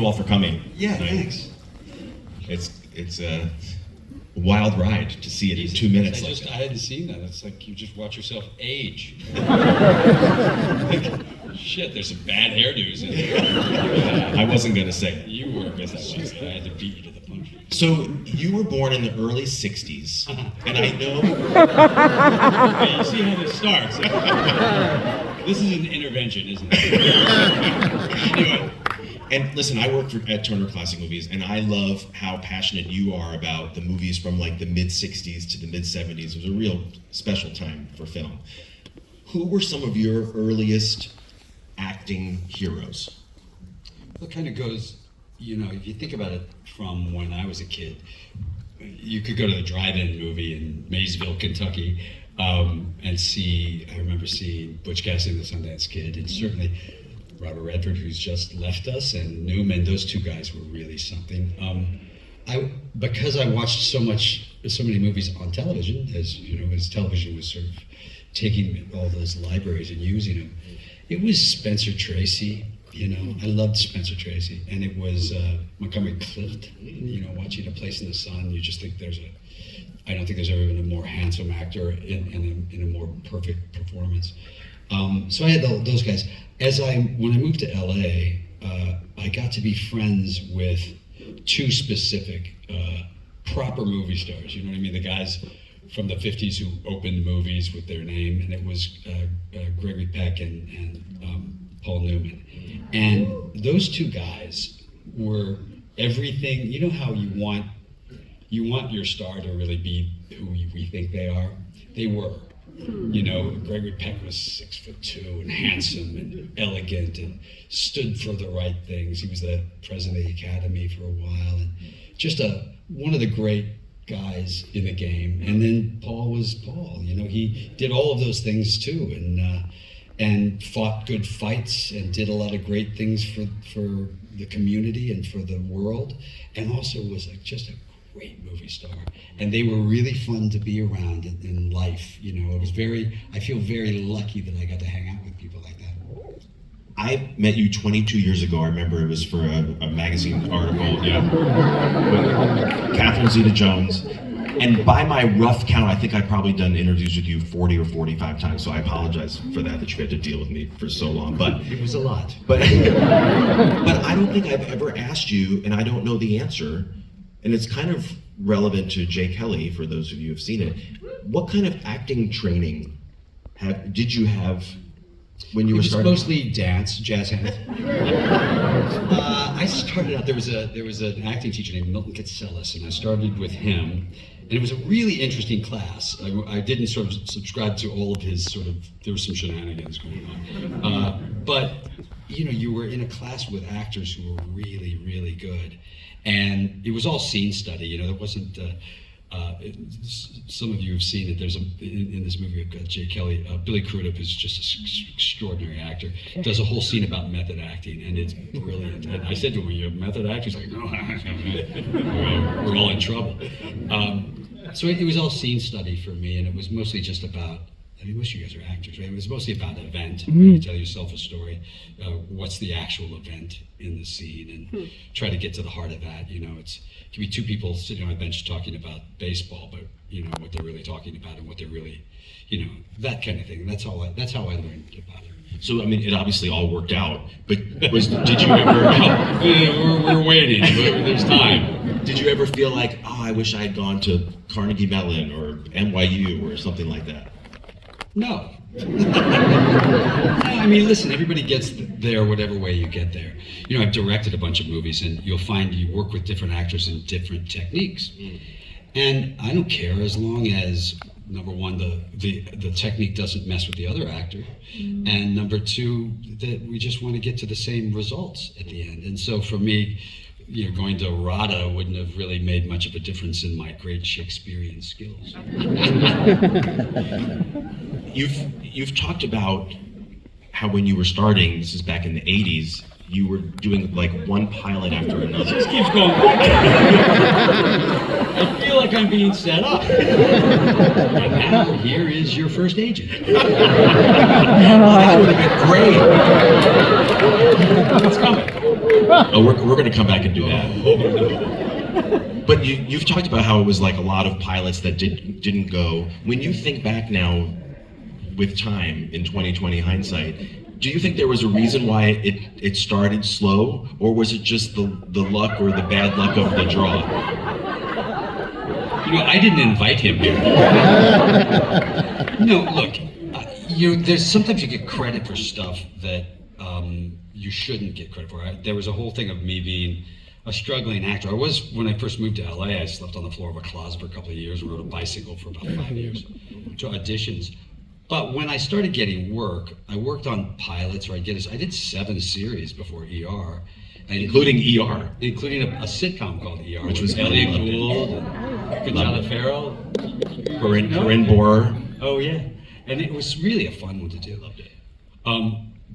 you all for coming. Yeah, thanks. It's a wild ride to see it in 2 minutes. I hadn't seen that. It's like you just watch yourself age. Shit, there's some bad hairdos in here. I wasn't going to say it. You were, because I had to beat you to the punch. So you were born in the early 60s, and I know... Hey, you see how this starts. This is an intervention, isn't it? Anyway. And listen, I work at Turner Classic Movies, and I love how passionate you are about the movies from like the mid-60s to the mid-70s. It was a real special time for film. Who were some of your earliest acting heroes? Well, it kind of goes, if you think about it from when I was a kid, you could go to the drive-in movie in Maysville, Kentucky, and see, I remember seeing Butch Cassidy and the Sundance Kid, and certainly Robert Redford, who's just left us, and Newman. Those two guys were really something. Because I watched so many movies on television, as television was sort of taking all those libraries and using them. It was Spencer Tracy. I loved Spencer Tracy, and it was Montgomery Clift. Watching A Place in the Sun, you just think I don't think there's ever been a more handsome actor in a more perfect performance. So I had those guys. When I moved to LA, I got to be friends with two specific proper movie stars. You know what I mean? The guys from the 50s who opened movies with their name, and it was Gregory Peck and Paul Newman. And those two guys were everything. You know how you want your star to really be who we think they are? They were. Gregory Peck was 6'2" and handsome and elegant and stood for the right things. He was the president of the Academy for a while, and just one of the great guys in the game. And then Paul was Paul. He did all of those things too, and fought good fights and did a lot of great things for the community and for the world, and also was just a great movie star. And they were really fun to be around in life. I feel very lucky that I got to hang out with people like that. I met you 22 years ago. I remember it was for a magazine article, with Catherine Zeta-Jones. And by my rough count, I think I've probably done interviews with you 40 or 45 times, so I apologize for that you had to deal with me for so long. But it was a lot. But I don't think I've ever asked you, and I don't know the answer, and it's kind of relevant to Jay Kelly, for those of you who have seen it. What kind of acting training did you have when you were starting? It was mostly dance, jazz hands. I started out, there was an acting teacher named Milton Katselis, and I started with him. And it was a really interesting class. I didn't sort of subscribe to all of his there was some shenanigans going on. But, you were in a class with actors who were really, really good. And it was all scene study, it wasn't, some of you have seen it, there's in this movie of Jay Kelly, Billy Crudup is just an extraordinary actor, does a whole scene about method acting, and it's brilliant. And I said to him, "Are you a method actor?" He's like, "No, we're all in trouble." So it was all scene study for me, and it was mostly just about, most of you guys are actors, right? It was mostly about event. You tell yourself a story. What's the actual event in the scene, and try to get to the heart of that. It can be two people sitting on a bench talking about baseball, but what they're really talking about and what they're really, that kind of thing. That's how I learned about it. So it obviously all worked out. But did you ever? We're waiting. There's time. Did you ever feel like, I wish I had gone to Carnegie Mellon or NYU or something like that? No. Listen, everybody gets there whatever way you get there. I've directed a bunch of movies, and you'll find you work with different actors and different techniques. And I don't care, as long as, number one, the technique doesn't mess with the other actor, and number two, that we just want to get to the same results at the end. And so for me, going to RADA wouldn't have really made much of a difference in my great Shakespearean skills. You've talked about how when you were starting, this is back in the 80s, you were doing like one pilot after another. This keeps going. I feel like I'm being set up. And now here is your first agent. That would have been great. It's coming. Oh, we're going to come back and do that. But you've talked about how it was like a lot of pilots that didn't go. When you think back now, with time in 2020 hindsight, do you think there was a reason why it started slow, or was it just the luck or the bad luck of the draw? I didn't invite him here. Look, there's sometimes you get credit for stuff that you shouldn't get credit for. There was a whole thing of me being a struggling actor. When I first moved to LA, I slept on the floor of a closet for a couple of years and rode a bicycle for about 5 years to auditions. But when I started getting work, I worked on pilots, or I did 7 series before ER. Including ER. Including a sitcom called ER. Which was Elliot Gould, Gonzalo Farrell. Corinne Bohrer. Oh, yeah. And it was really a fun one to do. Loved it.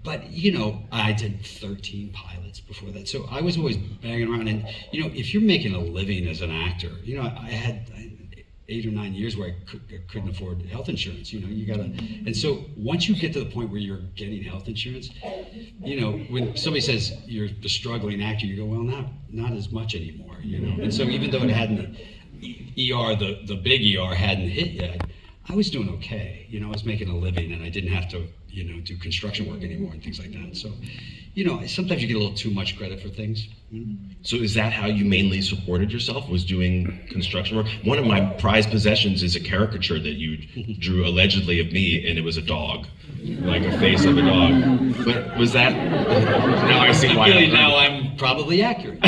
But, I did 13 pilots before that. So I was always banging around. And, if you're making a living as an actor, I had 8 or 9 years where I couldn't afford health insurance. And so once you get to the point where you're getting health insurance, when somebody says you're the struggling actor, you go, well, not as much anymore, And so even though it hadn't, the big ER hadn't hit yet, I was doing okay. I was making a living, and I didn't have to, do construction work anymore and things like that. So, sometimes you get a little too much credit for things. So is that how you mainly supported yourself, was doing construction work? One of my prized possessions is a caricature that you drew allegedly of me, and it was a dog, like a face of a dog. But was that, now I see why. Really, now I'm probably accurate.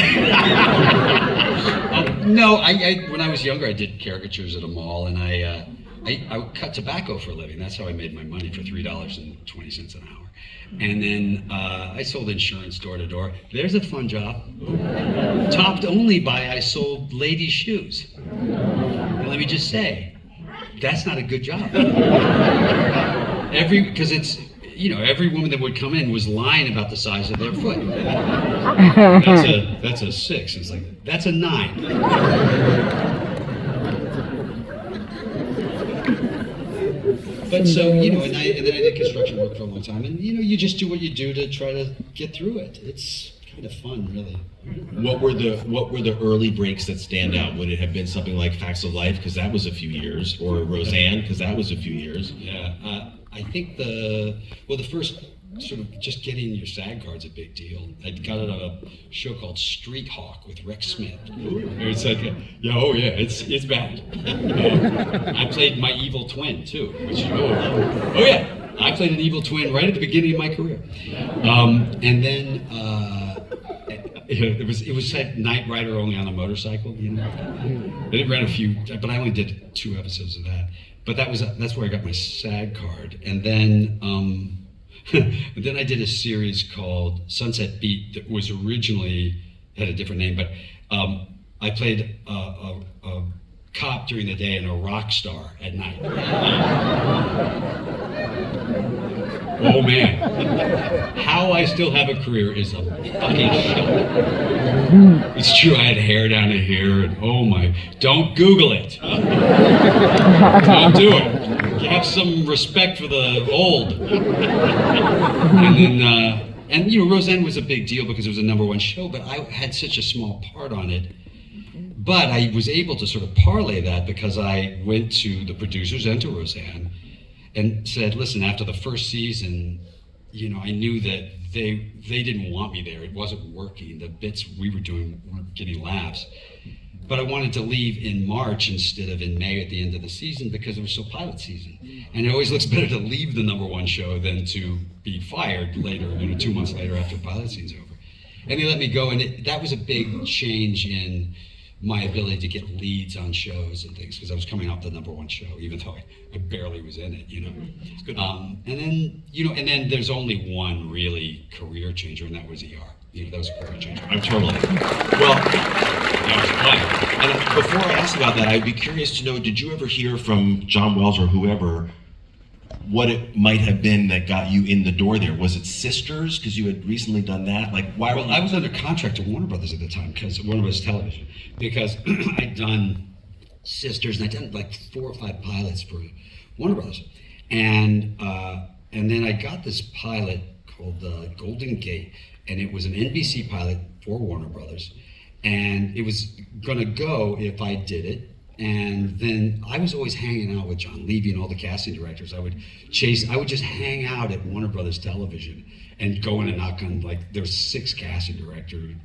No, when I was younger, I did caricatures at a mall, and I cut tobacco for a living. That's how I made my money, for $3.20 an hour. And then I sold insurance door to door. There's a fun job. Topped only by I sold ladies' shoes. And let me just say, that's not a good job. Because it's, every woman that would come in was lying about the size of their foot. That's a 6. It's like, that's a 9. But so, and then I did construction work for a long time, and you just do what you do to try to get through it. It's kind of fun, really. What were the early breaks that stand out? Would it have been something like Facts of Life, because that was a few years, or Roseanne, because that was a few years? Yeah, I think the first sort of just getting your SAG card's a big deal. I got it on a show called Street Hawk with Rex Smith. It's like, it's bad. I played my evil twin too, which I played an evil twin right at the beginning of my career. And then it was like Knight Rider only on a motorcycle. I did run a few, but I only did 2 episodes of that. But that's where I got my SAG card, and then. And then I did a series called Sunset Beat that was originally had a different name, but I played a cop during the day and a rock star at night. Oh man, how I still have a career is a fucking shock. It's true, I had hair down to here, and don't Google it. Don't do it. Have some respect for the old. And then, Roseanne was a big deal because it was a #1 show, but I had such a small part on it. But I was able to sort of parlay that because I went to the producers and to Roseanne and said, listen, after the first season, I knew that they didn't want me there. It wasn't working. The bits we were doing weren't getting laughs. But I wanted to leave in March instead of in May at the end of the season because it was still pilot season. And it always looks better to leave the #1 show than to be fired later, 2 months later after pilot season's over. And they let me go, and that was a big change in my ability to get leads on shows and things, because I was coming off the #1 show, even though I barely was in it, It's good. And then, and then there's only one really career changer, and that was ER. That was a career changer. I'm totally. Well, that was fun. And before I ask about that, I'd be curious to know, did you ever hear from John Wells or whoever what it might have been that got you in the door there? Was it Sisters? Because you had recently done that. Like, why? Well, I was under contract to Warner Brothers at the time, because Warner Brothers Television, because I'd done Sisters, and I'd done like 4 or 5 pilots for Warner Brothers, and then I got this pilot called Golden Gate, and it was an NBC pilot for Warner Brothers, and it was gonna go if I did it. And then I was always hanging out with John Levy and all the casting directors. I would just hang out at Warner Brothers Television and go in and knock on, like, there's 6 casting directors,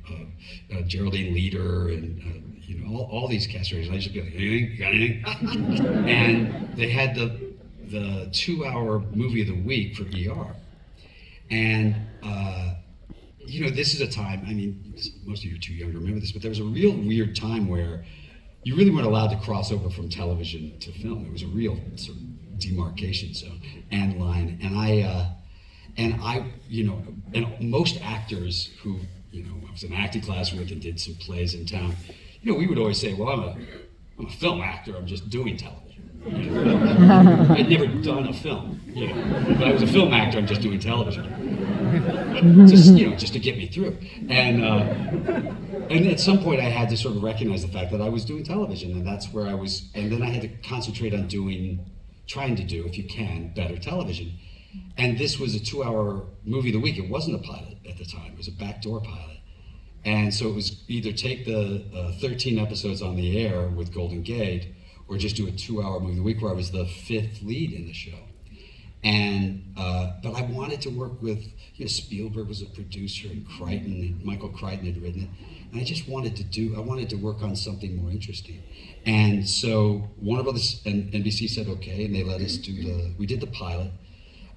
Geraldine Leader, and you know, all these casting directors. I just be like, anything? You got anything? And they had the 2-hour movie of the week for ER. And you know, this is a time, I mean, most of you are too young to remember this, but there was a real weird time where you really weren't allowed to cross over from television to film. It was a real sort of demarcation zone and line. And I, you know, and most actors who, you know, I was in acting class with and did some plays in town, you know, we would always say, well, I'm a film actor, I'm just doing television. You know? I'd never done a film, you know, but I was a film actor, I'm just doing television. Just, you know, just to get me through. And at some point I had to sort of recognize the fact that I was doing television, and that's where I was, and then I had to concentrate on trying to do, if you can, better television. And this was a 2-hour movie of the week. It wasn't a pilot at the time, it was a backdoor pilot. And so it was either take the 13 episodes on the air with Golden Gate, or just do a 2-hour movie of the week where I was the 5th lead in the show. And but I wanted to work with, you know, Spielberg was a producer, and Michael Crichton had written it, and I just wanted to work on something more interesting. And so Warner Brothers and NBC said okay, and they let us we did the pilot.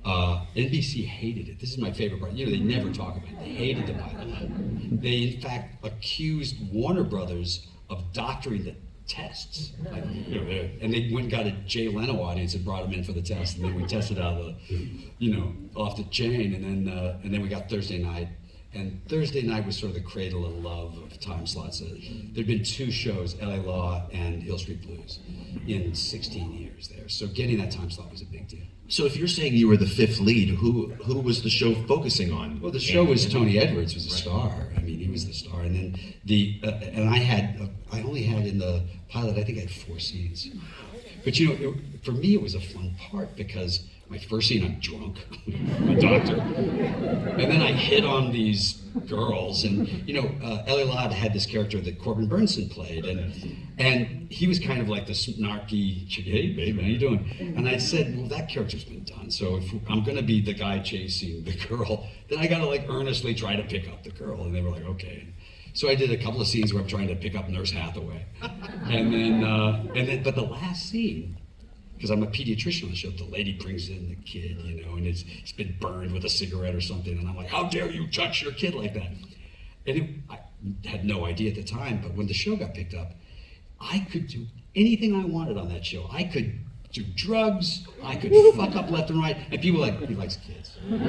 NBC hated it. This is my favorite part. You know, they never talk about it. They hated the pilot. They in fact accused Warner Brothers of doctoring the tests, like, you know, and they went and got a Jay Leno audience and brought him in for the test, and then we tested out you know, off the chain, and then we got Thursday night, and Thursday night was sort of the cradle of love of time slots. There'd been 2 shows, LA Law and Hill Street Blues, in 16 years there, so getting that time slot was a big deal. So if you're saying you were the 5th lead, who was the show focusing on? Well, the show was Tony Edwards was a star. I mean, he was the star, and then and I only had in the pilot, I think I had 4 scenes. But you know, for me it was a fun part because my first scene I'm drunk, I'm a doctor, and then I hit on these girls, and you know, Ellie Ladd had this character that Corbin Burnson played, and he was kind of like the snarky chick, hey babe, how you doing? And I said, well, that character's been done, so if I'm gonna be the guy chasing the girl, then I gotta like earnestly try to pick up the girl. And they were like, okay. So I did a couple of scenes where I'm trying to pick up Nurse Hathaway, and then but the last scene, because I'm a pediatrician on the show, the lady brings in the kid, you know, and he's been burned with a cigarette or something, and I'm like, how dare you touch your kid like that? And I had no idea at the time, but when the show got picked up, I could do anything I wanted on that show. I could do drugs, I could fuck up left and right, and people were like, he likes kids. And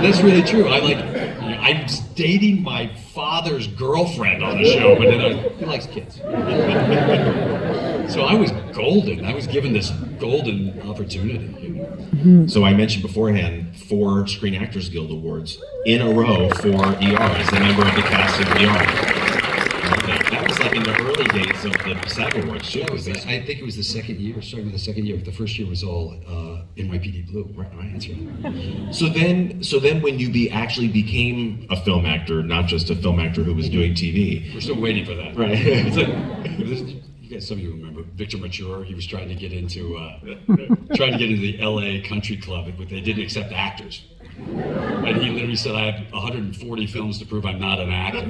that's really true. I'm dating my father's girlfriend on the show, but then he likes kids. So I was golden. I was given this golden opportunity. You know? So I mentioned beforehand 4 Screen Actors Guild Awards in a row for ER as a member of the cast of ER. That was like in the early days of the SAG Awards too. I think it was the second year, starting with the second year. The first year was all NYPD Blue. Right, that's right. So then when you actually became a film actor, not just a film actor who was doing TV. We're still waiting for that. Right. It's like, you guys, some of you remember Victor Mature. He was trying to get into the LA Country Club, but they didn't accept actors. And he literally said, I have 140 films to prove I'm not an actor.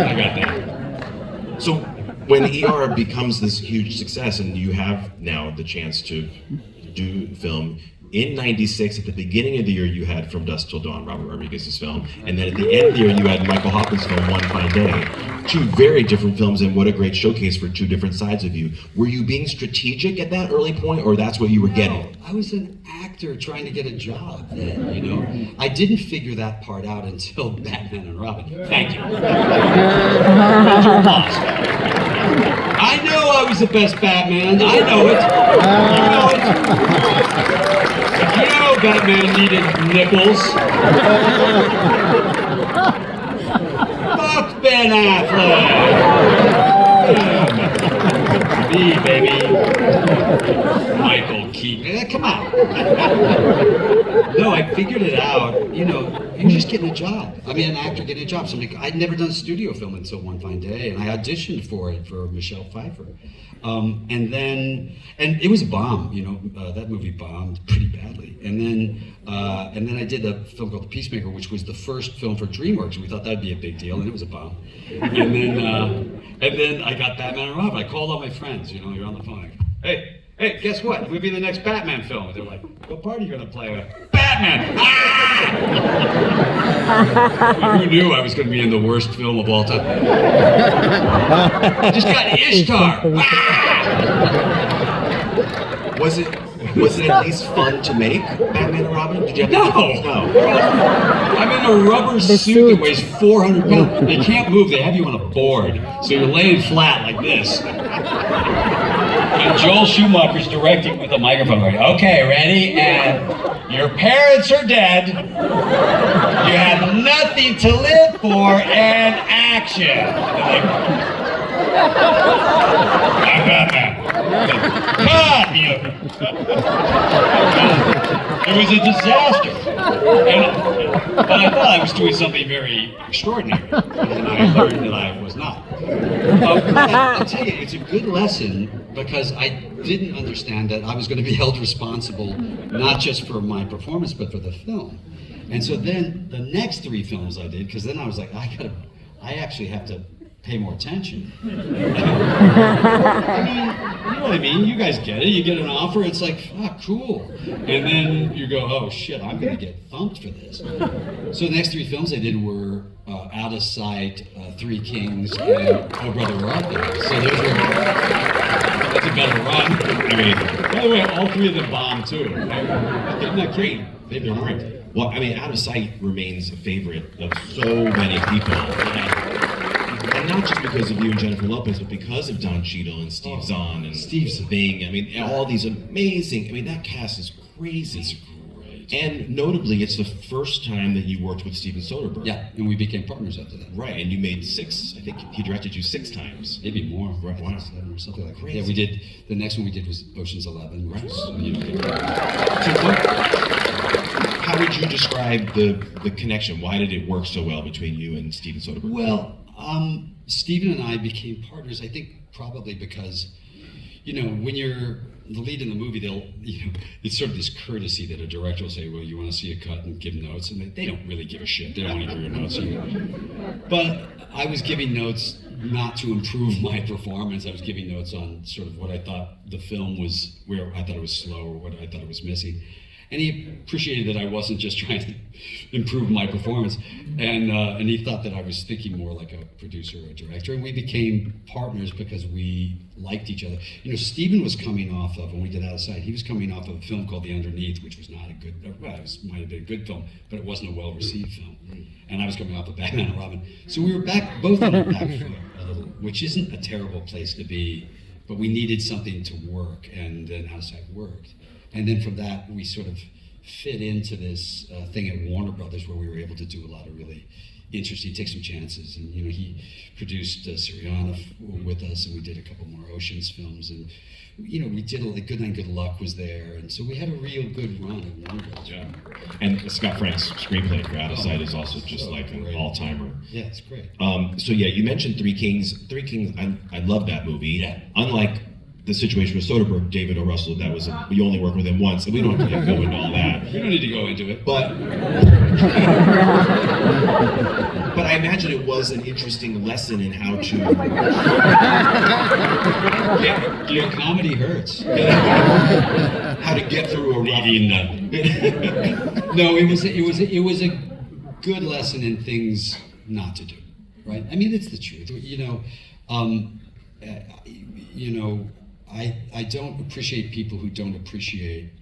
I got that. So when ER becomes this huge success and you have now the chance to do film, in '96, at the beginning of the year, you had From Dusk Till Dawn, Robert Rodriguez's film, and then at the end of the year, you had Michael Hoffman's film, One Fine Day. 2 very different films, and what a great showcase for 2 different sides of you. Were you being strategic at that early point, or that's what you were getting? I was an actor trying to get a job then, you know? I didn't figure that part out until Batman and Robin. Thank you. You're lost. I knew I was the best Batman. I know it. You know it. You know Batman needed nickels. Fuck Ben Affleck. Me, baby. Michael Keaton. Come on. No, I figured it out. You know, you're just getting a job. I mean, an actor getting a job. Something I'd never done studio film until one fine day, and I auditioned for it for Michelle Pfeiffer. And it was a bomb. You know, that movie bombed pretty badly. And then I did a film called The Peacemaker, which was the first film for DreamWorks. We thought that'd be a big deal, and it was a bomb. And then I got Batman and Robin. I called all my friends. You know, you're on the phone. Like, hey, guess what? We'll be the next Batman film. And they're like, what part are you gonna play with? Batman! Ah! Who knew I was gonna be in the worst film of all time? I just got Ishtar! Ah! Was it at least fun to make Batman and Robin? Did you have No! I'm in a rubber suit that weighs 400 pounds. They can't move, they have you on a board. So you're laying flat like this. And Joel Schumacher's directing with a microphone going, okay, ready? And your parents are dead. You have nothing to live for, and action. I'm Batman. God, it was a disaster. But I thought I was doing something very extraordinary. And I learned that I was not. I'll tell you, it's a good lesson because I didn't understand that I was going to be held responsible not just for my performance, but for the film. And so then the next 3 films I did, because then I was like, I actually have to pay more attention. I mean, you know what I mean? You guys get it. You get an offer, it's like, oh, cool. And then you go, oh shit, I'm gonna get thumped for this. So the next 3 films I did were Out of Sight, Three Kings, and Oh Brother We're Out There. So those were, that's a better run. I mean, by the way, all 3 of them bombed too. I'm not kidding. They've been great. Well, I mean, Out of Sight remains a favorite of so many people. And not just because of you and Jennifer Lopez, but because of Don Cheadle and Steve Zahn and Steve Saving. I mean, all these amazing, I mean, that cast is crazy. It's great. And notably, it's the first time that you worked with Steven Soderbergh. Yeah, and we became partners after that. Right, and you made 6, I think he directed you 6 times. Maybe more. Right. Wow. 7 or something like that. Crazy. Yeah, we did, the next one we did was Ocean's 11, which was, you know, How would you describe the connection? Why did it work so well between you and Steven Soderbergh? well, Steven and I became partners, I think probably because, you know, when you're the lead in the movie, it's sort of this courtesy that a director will say, well, you want to see a cut and give notes, and they don't really give a shit. They don't want to hear your notes. But I was giving notes not to improve my performance. I was giving notes on sort of what I thought the film was, where I thought it was slow or what I thought it was missing. And he appreciated that I wasn't just trying to improve my performance. And he thought that I was thinking more like a producer or a director. And we became partners because we liked each other. You know, Steven was coming off of, when we did Out of Sight, he was coming off of a film called The Underneath, which was not a good, well, it might have been a good film, but it wasn't a well-received film. And I was coming off of Batman and Robin. So we were both on the back foot a little, which isn't a terrible place to be, but we needed something to work, and then Out of Sight worked. And then from that, we sort of fit into this thing at Warner Brothers where we were able to do a lot of really interesting, take some chances. And, you know, he produced Syriana with us, and we did a couple more Oceans films. And, you know, we did Good Night, Good Luck was there. And so we had a real good run at Warner Brothers. Yeah. And Scott Frank's screenplay for Out of Sight is also just like an all-timer. Yeah, it's great. So yeah, you mentioned Three Kings. Three Kings, I love that movie. Yeah. Unlike the situation with Soderbergh, David O. Russell, that was we only worked with him once, and we don't have to go into all that. We don't need to go into it. But I imagine it was an interesting lesson in how to. Yeah, you know, comedy hurts. How to get through a rough. No, it was a good lesson in things not to do. Right? I mean, it's the truth. I don't appreciate people who don't appreciate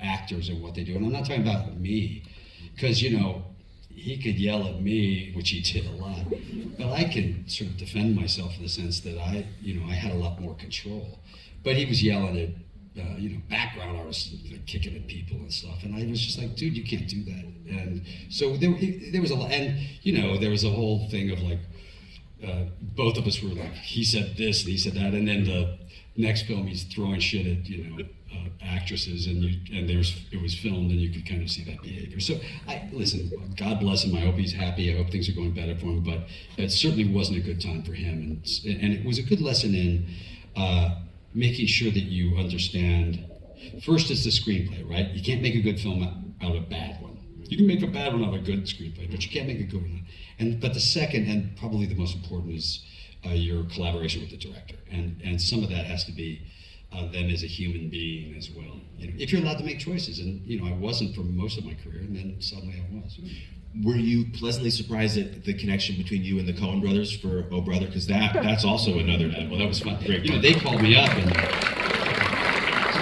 actors and what they do. And I'm not talking about me, because, you know, he could yell at me, which he did a lot, but I can sort of defend myself in the sense that I had a lot more control. But he was yelling at, background artists, like, kicking at people and stuff. And I was just like, dude, you can't do that. And so there was a lot, and, you know, there was a whole thing of like, both of us were like, he said this, and he said that, and then the next film he's throwing shit at actresses, and it was filmed, and you could kind of see that behavior. So listen, God bless him. I hope he's happy. I hope things are going better for him. But it certainly wasn't a good time for him, and it was a good lesson in making sure that you understand. First, it's the screenplay, right? You can't make a good film out of a bad one. You can make a bad one out of a good screenplay, but you can't make a good one. But the second, and probably the most important, is your collaboration with the director, and some of that has to be them as a human being as well. If you're allowed to make choices, and I wasn't for most of my career, and then suddenly I was. Were you pleasantly surprised at the connection between you and the Coen brothers for Oh Brother? Because that's also another. Well, that was fun. Great fun. They called me up, and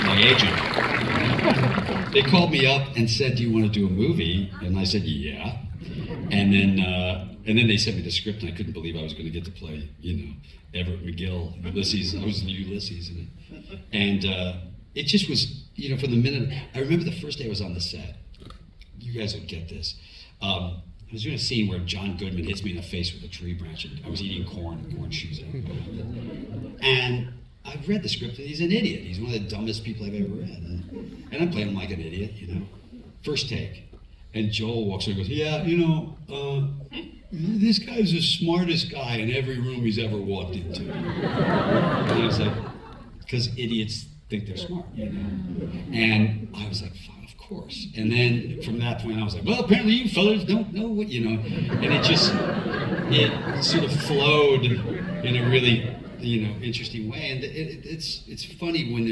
my agent. They called me up and said, "Do you want to do a movie?" And I said, "Yeah." And then they sent me the script, and I couldn't believe I was going to get to play, Everett McGill, Ulysses. I was the Ulysses in it, and it just was, from the minute I remember the first day I was on the set. You guys will get this. I was doing a scene where John Goodman hits me in the face with a tree branch, and I was eating corn shoes out. And I've read the script, and he's an idiot. He's one of the dumbest people I've ever read. And I'm playing him like an idiot, First take. And Joel walks over and goes, "Yeah, this guy's the smartest guy in every room he's ever walked into." And I was like, because idiots think they're smart, And I was like, fine, of course. And then from that point, I was like, well, apparently you fellas don't know what, And it sort of flowed in a really, interesting way. And it's funny when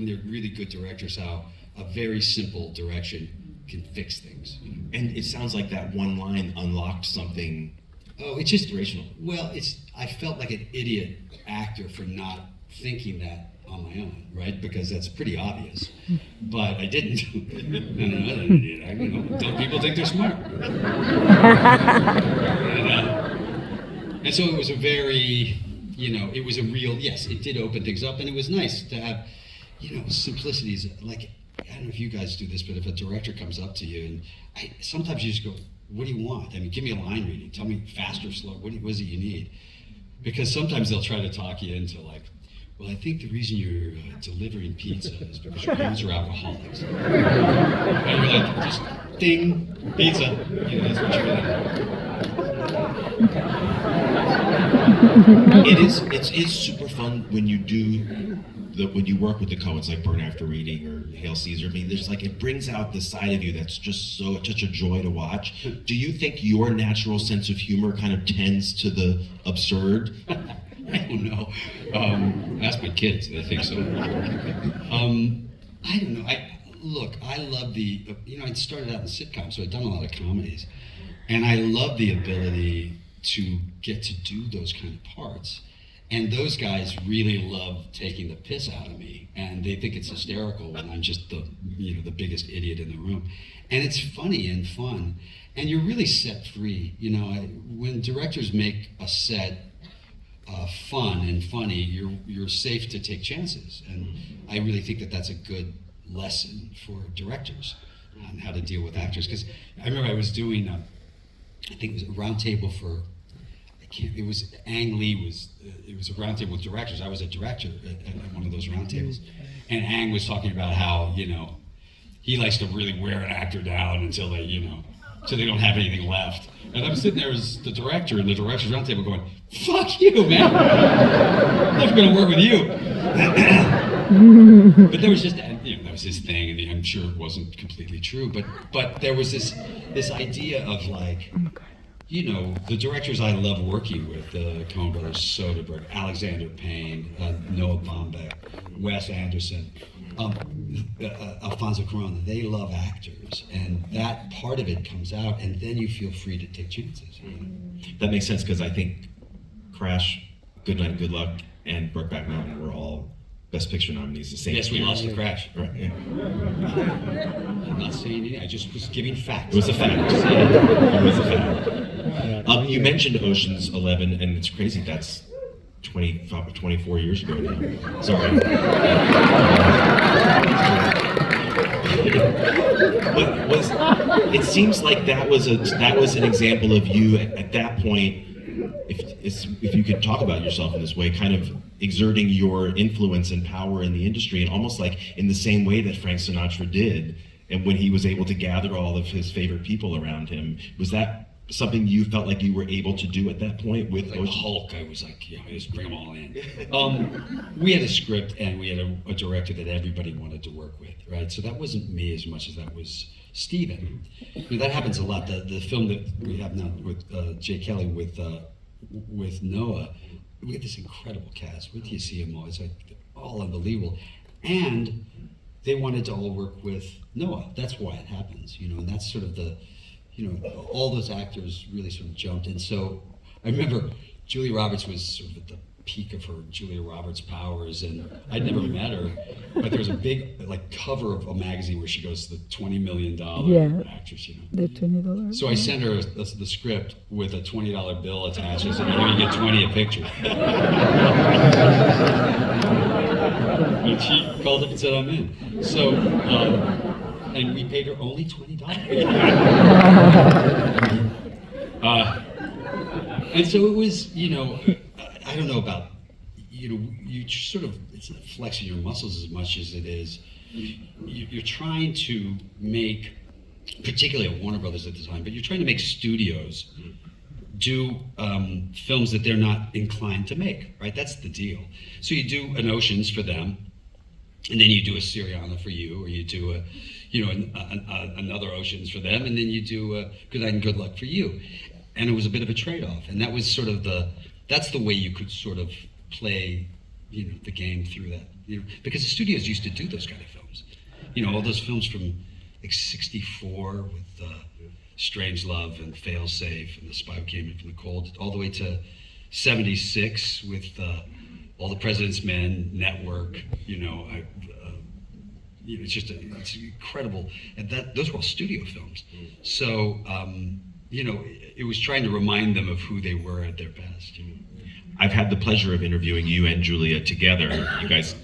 they're really good directors, how a very simple direction can fix things. And it sounds like that one line unlocked something. Oh, it's just inspirational. Well, I felt like an idiot actor for not thinking that on my own, right? Because that's pretty obvious. But I didn't. I'm not an idiot. Don't people think they're smart? And so it was a very, it was a real, yes, it did open things up, and it was nice to have, simplicities. Like, I don't know if you guys do this, but if a director comes up to you, and sometimes you just go, what do you want? I mean, give me a line reading. Tell me fast or slow. What is it you need? Because sometimes they'll try to talk you into like, well, I think the reason you're delivering pizza is because your parents are alcoholics. And you're like, just ding, pizza. That's what you're It's super fun when you when you work with the Coens, like Burn After Reading or Hail Caesar. I mean, there's it brings out the side of you that's just such a joy to watch. Do you think your natural sense of humor kind of tends to the absurd? I don't know. Ask my kids. I think so. I don't know. I love the. I started out in sitcoms, so I've done a lot of comedies, and I love the ability to get to do those kind of parts. And those guys really love taking the piss out of me, and they think it's hysterical when I'm just the biggest idiot in the room. And it's funny and fun, and you're really set free. When directors make a set fun and funny, you're safe to take chances, and I really think that that's a good lesson for directors on how to deal with actors. Because I remember I was doing, I think it was a round table for. It was Ang Lee it was a roundtable with directors. I was a director at one of those roundtables, and Ang was talking about how he likes to really wear an actor down until they so they don't have anything left. And I'm sitting there as the director in the director's roundtable going, "Fuck you, man! I'm never gonna work with you." But there was just that was his thing, and I'm sure it wasn't completely true. But there was this idea of like. The directors I love working with, the Coen brothers, Soderbergh, Alexander Payne, Noah Baumbach, Wes Anderson, Alfonso Cuarón, they love actors, and that part of it comes out, and then you feel free to take chances. That makes sense, because I think Crash, Good Night and Good Luck, and Brokeback Mountain were all Best Picture nominees the same Yes, we lost to Crash. Right, yeah. I'm not saying anything, I just was giving facts. It was a fact. It was a fact. You mentioned Ocean's 11, and it's crazy. That's 24 years ago now. Sorry. It seems like that was an example of you at that point if you could talk about yourself in this way, kind of exerting your influence and power in the industry, and almost like in the same way that Frank Sinatra did, and when he was able to gather all of his favorite people around him, was that something you felt like you were able to do at that point with like Hulk? I was like, just bring them all in. We had a script and we had a director that everybody wanted to work with, right? So that wasn't me as much as that was Steven. That happens a lot. The film that we have now with Jay Kelly with Noah, we had this incredible cast. Wait till you see them all. It's like all unbelievable. And they wanted to all work with Noah. That's why it happens, and that's sort of all those actors really sort of jumped. And so I remember Julia Roberts was sort of at the peak of her Julia Roberts powers, and I'd never met her, but there was a big cover of a magazine where she goes the $20 million actress, The $20. So I sent her the script with a $20 bill attached. I said, you get 20 a picture. And she called up and said, I'm in. So, and we paid her only $20. And so it was, I don't know about, you sort of, it's not flexing your muscles as much as it is, you're trying to make, particularly at Warner Brothers at the time, but you're trying to make studios do films that they're not inclined to make, right? That's the deal. So you do an Oceans for them, and then you do a Syriana for you, or you do another Oceans for them, and then you do a Good Night and Good Luck for you. And it was a bit of a trade-off, and that was sort of that's the way you could sort of play, the game through that, because the studios used to do those kind of films, all those films from like '64 with Strange Love and Fail Safe and The Spy Who Came In From the Cold, all the way to '76 with All the President's Men, Network, it's incredible, and those were all studio films. So it was trying to remind them of who they were at their best. I've had the pleasure of interviewing you and Julia together. You guys,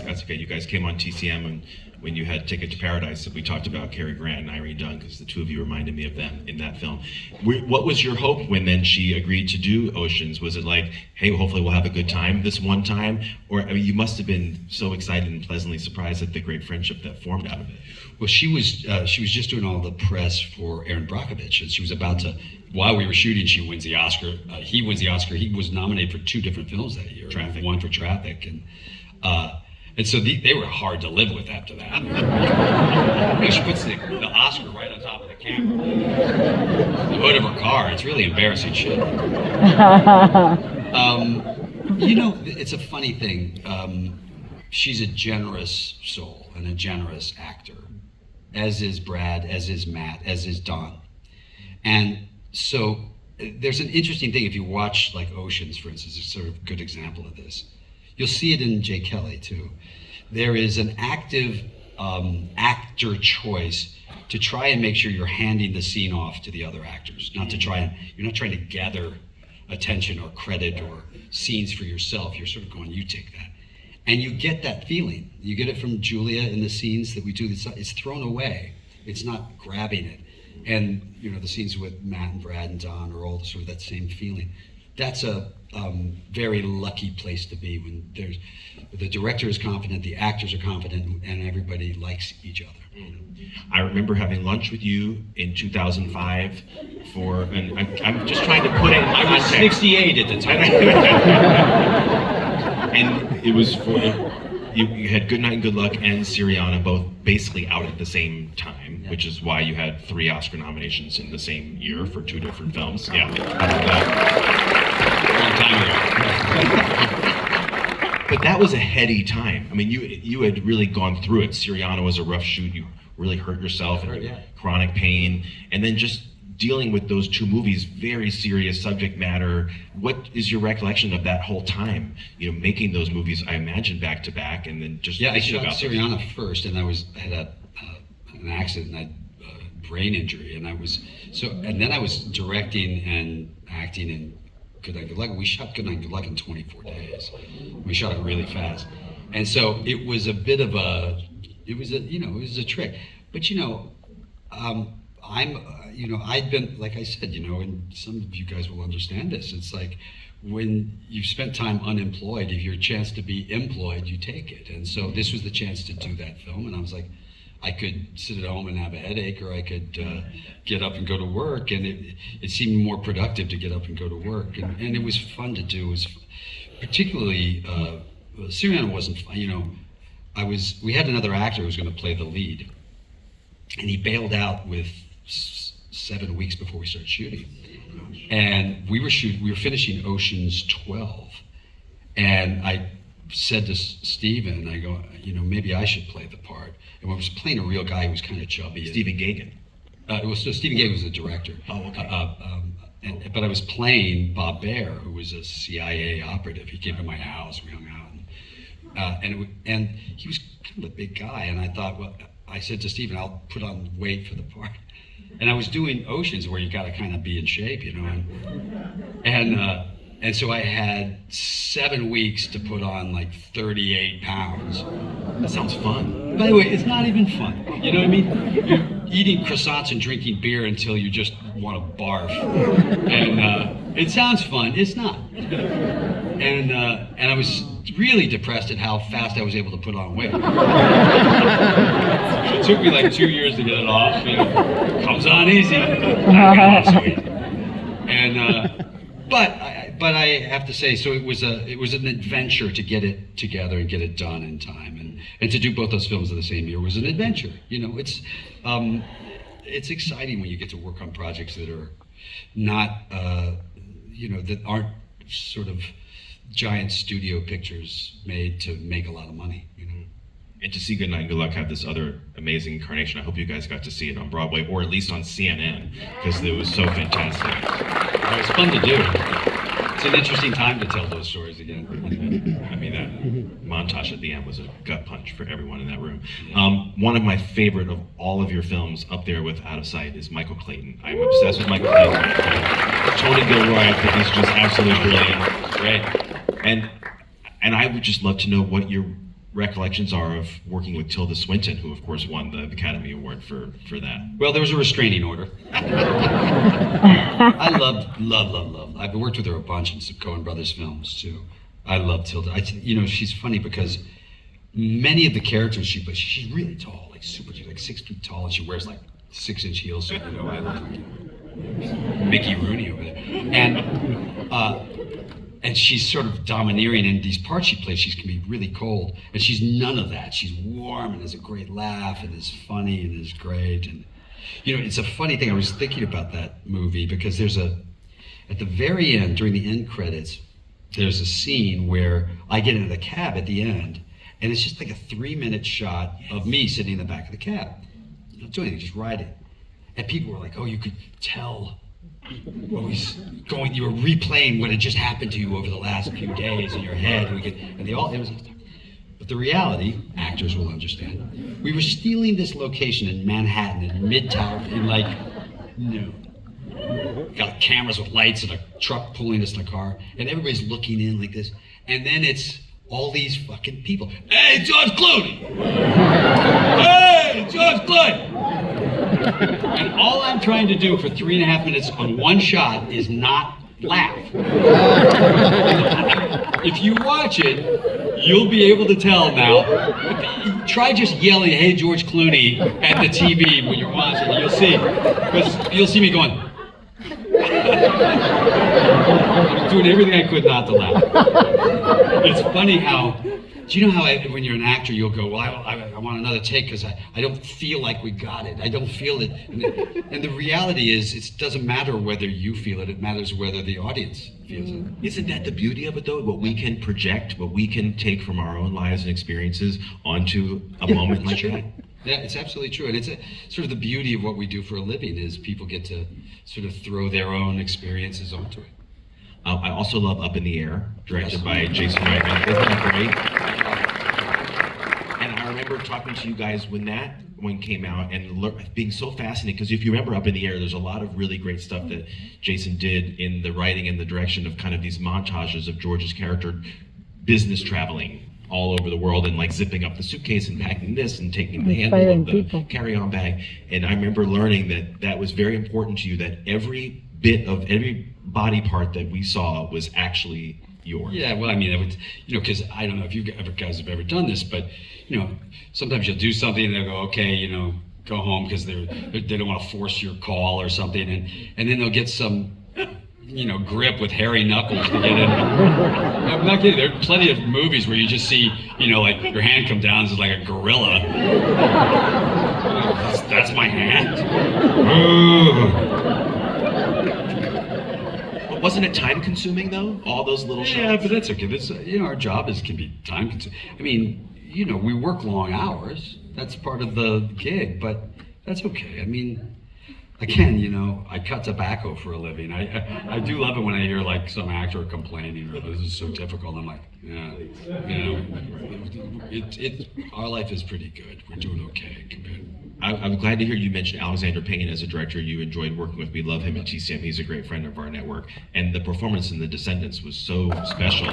that's okay. You guys came on TCM and when you had Ticket to Paradise, we talked about Cary Grant and Irene Dunne, because the two of you reminded me of them in that film. What was your hope when then she agreed to do Oceans? Was it like, hey, hopefully we'll have a good time this one time? Or you must have been so excited and pleasantly surprised at the great friendship that formed out of it. Well, she was just doing all the press for Erin Brockovich, and she was about to, while we were shooting, she wins the Oscar. He wins the Oscar. He was nominated for 2 different films that year. Traffic. One for Traffic, and so they were hard to live with after that. She puts the Oscar right on top of the camera, the hood of her car. It's really embarrassing shit. It's a funny thing. She's a generous soul and a generous actor, as is Brad, as is Matt, as is Don. And so there's an interesting thing if you watch like Oceans, for instance, it's sort of a good example of this. You'll see it in Jay Kelly too. There is an active actor choice to try and make sure you're handing the scene off to the other actors, you're not trying to gather attention or credit or scenes for yourself. You're sort of going, you take that. And you get that feeling. You get it from Julia in the scenes that we do. It's thrown away. It's not grabbing it. And the scenes with Matt and Brad and Don are all sort of that same feeling. That's a very lucky place to be when the director is confident, the actors are confident, and everybody likes each other. I remember having lunch with you in 2005 and I'm just trying to put it in I was context. 68 at the time. And it was for, you had Good Night and Good Luck and Syriana both basically out at the same time, which is why you had 3 Oscar nominations in the same year for 2 different films. Yeah. Long time ago. But that was a heady time. I mean, you had really gone through it. Syriana was a rough shoot. You really hurt yourself, chronic pain, and then just dealing with those 2 movies, very serious subject matter. What is your recollection of that whole time? Making those movies, I imagine, back to back, and then just I shot about Syriana first, and I had an accident. I had a brain injury, and then I was directing and acting in Good Night, Good Luck. We shot Good Night, Good Luck in 24 days. We shot it really fast, and so it was a bit of a trick. But I'd been, like I said, and some of you guys will understand this. It's like when you've spent time unemployed, if you're a chance to be employed, you take it. And so this was the chance to do that film. And I was like, I could sit at home and have a headache, or I could get up and go to work. And it seemed more productive to get up and go to work. And it was fun to do. It was particularly, Syriana wasn't fun. We had another actor who was going to play the lead. And he bailed out with 7 weeks before we started shooting. And we were finishing Ocean's 12. And I said to Steven, I go, maybe I should play the part. And I was playing a real guy who was kind of chubby. Stephen Gaghan. Stephen Gaghan was the director. Oh, okay. But I was playing Bob Baer, who was a CIA operative. He came to my house, we hung out. And he was kind of a big guy. And I thought, I said to Steven, I'll put on weight for the part. And I was doing Oceans, where you got to kind of be in shape, and so I had 7 weeks to put on like 38 pounds. That sounds fun. By the way, it's not even fun. You know what I mean? You're eating croissants and drinking beer until you just want to barf. And it sounds fun. It's not. And I was really depressed at how fast I was able to put on weight. It took me like 2 years to get it off. Comes on easy. I got sweet. And but I have to say, so it was an adventure to get it together and get it done in time, and to do both those films in the same year was an adventure. It's exciting when you get to work on projects that are not that aren't sort of giant studio pictures made to make a lot of money. And to see Good Night and Good Luck have this other amazing incarnation, I hope you guys got to see it on Broadway, or at least on CNN, because it was so fantastic. It was fun to do. It's an interesting time to tell those stories again. I mean, that montage at the end was a gut punch for everyone in that room. One of my favorite of all of your films, up there with Out of Sight, is Michael Clayton. I'm obsessed with Michael Clayton. Tony Gilroy, I think, is just absolutely brilliant. Great. And I would just love to know what your recollections are of working with Tilda Swinton, who of course won the Academy Award for that. Well, there was a restraining order. I love. I've worked with her a bunch in some Coen Brothers films too. I love Tilda. She's funny because many of the characters she plays, she's really tall, like super, like 6 feet tall, and she wears like 6-inch heels. So I look like Mickey Rooney over there. And she's sort of domineering in these parts she plays. She can be really cold, and she's none of that. She's warm and has a great laugh and is funny and is great. And it's a funny thing. I was thinking about that movie because at the very end, during the end credits, there's a scene where I get into the cab at the end, and it's just like a 3-minute shot of me sitting in the back of the cab, not doing anything, just riding. And people were like, "Oh, you could tell." You were replaying what had just happened to you over the last few days in your head. But the reality, actors will understand. We were stealing this location in Manhattan, in Midtown, got cameras with lights and a truck pulling us in a car, and everybody's looking in like this. And then it's all these fucking people. Hey, George Clooney! Hey, George Clooney! And all I'm trying to do for 3.5 minutes on one shot is not laugh. If you watch it, you'll be able to tell now. Try just yelling, "Hey, George Clooney," at the TV when you're watching. You'll see. Because you'll see me going. I'm doing everything I could not to laugh. It's funny how, do you know how when you're an actor, you'll go, "Well, I want another take because I don't feel like we got it. I don't feel it." And the reality is, it doesn't matter whether you feel it. It matters whether the audience feels it. Isn't that the beauty of it, though? What we can project, what we can take from our own lives and experiences onto a moment like that. Yeah, it's absolutely true. And it's sort of the beauty of what we do for a living is people get to sort of throw their own experiences onto it. I also love Up in the Air, directed by Jason Reitman. Isn't that great? And I remember talking to you guys when that one came out and being so fascinated, because if you remember Up in the Air, there's a lot of really great stuff that Jason did in the writing and the direction of kind of these montages of George's character business traveling all over the world and like zipping up the suitcase and packing this and taking the And handle firing of the people. carry-on bag. And I remember learning that that was very important to you, that every bit of every body part that we saw was actually yours. Yeah, well, I mean, it would, because I don't know if you guys have ever done this, but sometimes you'll do something and they'll go, okay, go home because they don't want to force your call or something, and then they'll get some grip with hairy knuckles to get in. I'm not kidding. There are plenty of movies where you just see, like your hand come down as like a gorilla. That's my hand. But wasn't it time consuming though? All those little shots? Yeah, but that's okay. That's our job can be time consuming. I mean, we work long hours. That's part of the gig, but that's okay. I mean, again, I cut tobacco for a living. I do love it when I hear like some actor complaining, or this is so difficult. I'm like, yeah, our life is pretty good. We're doing okay compared. I'm glad to hear you mentioned Alexander Payne as a director you enjoyed working with. We love him at TCM. He's a great friend of our network. And the performance in The Descendants was so special.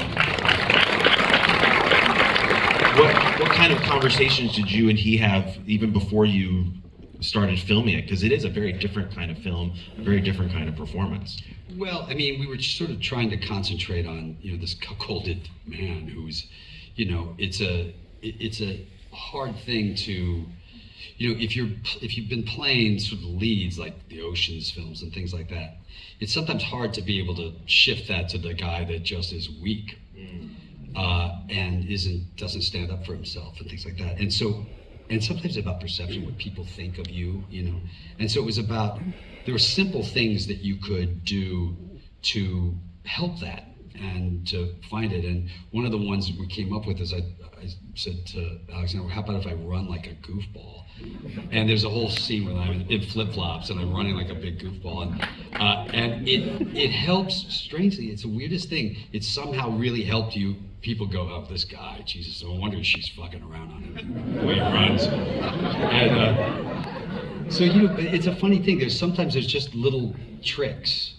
What kind of conversations did you and he have even before you started filming it? Because it is a very different kind of film, a very different kind of performance. Well, I mean, we were sort of trying to concentrate on, this cuckolded man who's, it's a hard thing to, if you've been playing sort of leads like the Ocean's films and things like that, it's sometimes hard to be able to shift that to the guy that just is weak and doesn't stand up for himself and things like that. And sometimes it's about perception, what people think of you, And so it was about, there were simple things that you could do to help that and to find it. And one of the ones we came up with is I said to Alexander, how about if I run like a goofball? And there's a whole scene where I'm in flip-flops and I'm running like a big goofball. And it helps, strangely, it's the weirdest thing. It somehow really helped you. People go, oh, this guy, Jesus, no wonder she's fucking around on him the way he runs. And so, it's a funny thing. Sometimes there's just little tricks.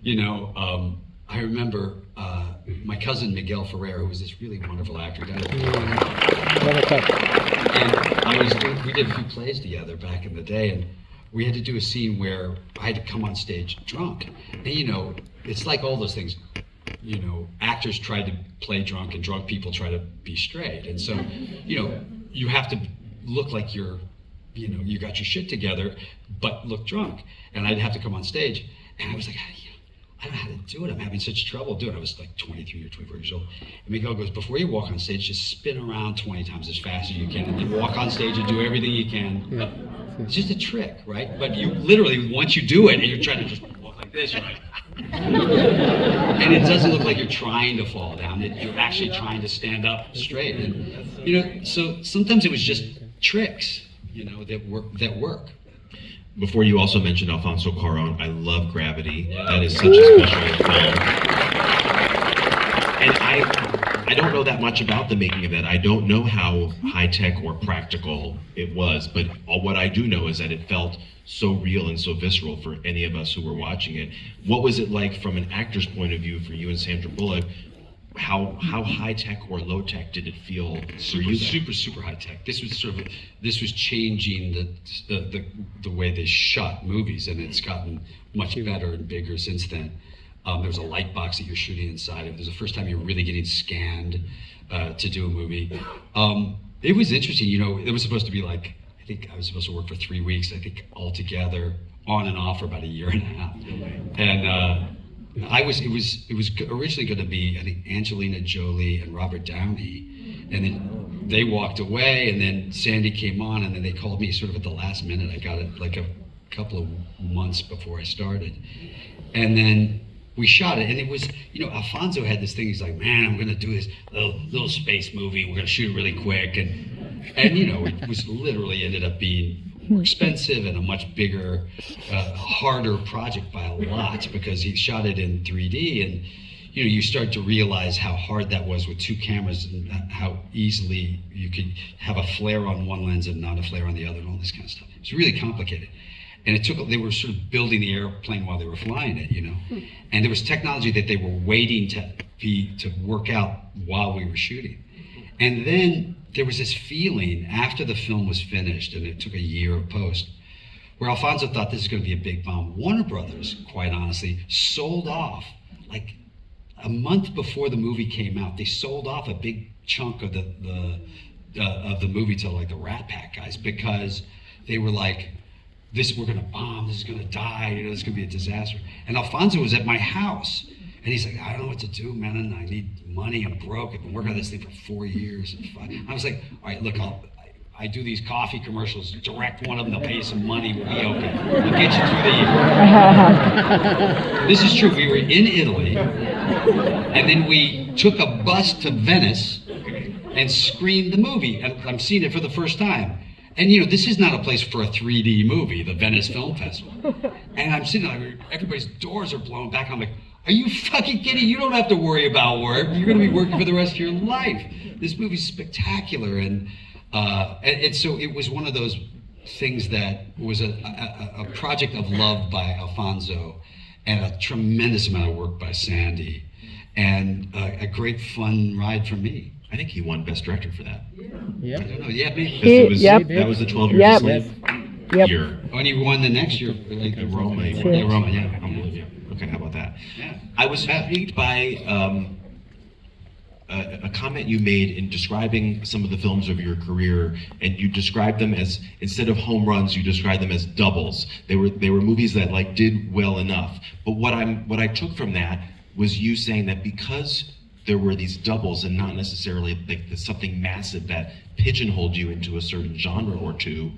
I remember my cousin Miguel Ferrer, who was this really wonderful actor. And we did a few plays together back in the day, and we had to do a scene where I had to come on stage drunk. And it's like all those things. Actors try to play drunk and drunk people try to be straight. And so, you have to look like you got your shit together, but look drunk. And I'd have to come on stage, and I was like, I don't know how to do it. I'm having such trouble doing it. I was like 23 or 24 years old. And Miguel goes, before you walk on stage, just spin around 20 times as fast as you can, and then walk on stage and do everything you can. Yeah. It's just a trick, right? But you literally, once you do it, and you're trying to just walk like this, you're like, and it doesn't look like you're trying to fall down. You're actually trying to stand up straight. And, so sometimes it was just tricks, that work. Before you also mentioned Alfonso Cuarón, I love Gravity. That is such a special film. And I don't know that much about the making of that. I don't know how high-tech or practical it was, but what I do know is that it felt so real and so visceral for any of us who were watching it. What was it like from an actor's point of view for you and Sandra Bullock? How high-tech or low-tech did it feel for you? Super high-tech. This was changing the way they shot movies, and it's gotten much better and bigger since then. There was a light box that you're shooting inside of. It was the first time you were really getting scanned to do a movie. It was interesting, it was supposed to be like, I think I was supposed to work for 3 weeks, I think altogether, on and off for about a year and a half. And it was originally going to be, I think, Angelina Jolie and Robert Downey, and then they walked away, and then Sandy came on, and then they called me sort of at the last minute. I got it like a couple of months before I started, and then we shot it, and it was, Alfonso had this thing. He's like, man, I'm going to do this little space movie. We're going to shoot it really quick, and it was literally ended up being more expensive and a much bigger, harder project by a lot, because he shot it in 3D, and you start to realize how hard that was with two cameras, and how easily you could have a flare on one lens and not a flare on the other, and all this kind of stuff. It was really complicated. And they were sort of building the airplane while they were flying it, And there was technology that they were waiting to work out while we were shooting. And then there was this feeling after the film was finished, and it took a year of post, where Alfonso thought this is going to be a big bomb. Warner Brothers, quite honestly, sold off, like a month before the movie came out, they sold off a big chunk of the movie to like the Rat Pack guys, because they were like, we're going to bomb, this is going to die, you know, this is going to be a disaster. And Alfonso was at my house, and he's like, I don't know what to do, man, and I need money, I'm broke, I've been working on this thing for 4 years. I was like, all right, look, I do these coffee commercials, direct one of them, they'll pay you some money, we'll be okay. We'll get you through the year. This is true, we were in Italy, and then we took a bus to Venice and screened the movie, and I'm seeing it for the first time. And you know, this is not a place for a 3D movie, the Venice Film Festival. And I'm sitting there, everybody's doors are blown back, I'm like, are you fucking kidding? You don't have to worry about work, you're gonna be working for the rest of your life. This movie's spectacular, and so it was one of those things that was a project of love by Alfonso, and a tremendous amount of work by Sandy, and a great fun ride for me. I think he won Best Director for that. Yeah. I don't know, yeah, maybe. That was the 12 Years a Slave year. Oh, and he won the next year. Like Roma. Yeah, Roma, yeah. Okay, how about that? Yeah. I was intrigued by a comment you made in describing some of the films of your career, and you described them as, instead of home runs, you described them as doubles. They were movies that like did well enough. But what I took from that was you saying that because there were these doubles and not necessarily like something massive that pigeonholed you into a certain genre or two,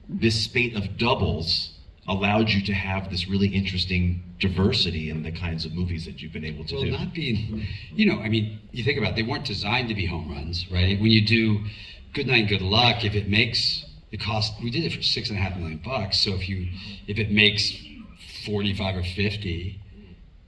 this spate of doubles allowed you to have this really interesting diversity in the kinds of movies that you've been able to do. Well, not being, you know, I mean, you think about it, they weren't designed to be home runs, right? When you do Good Night, Good Luck, if it makes, it cost, we did it for $6.5 million, so if it makes 45 or 50,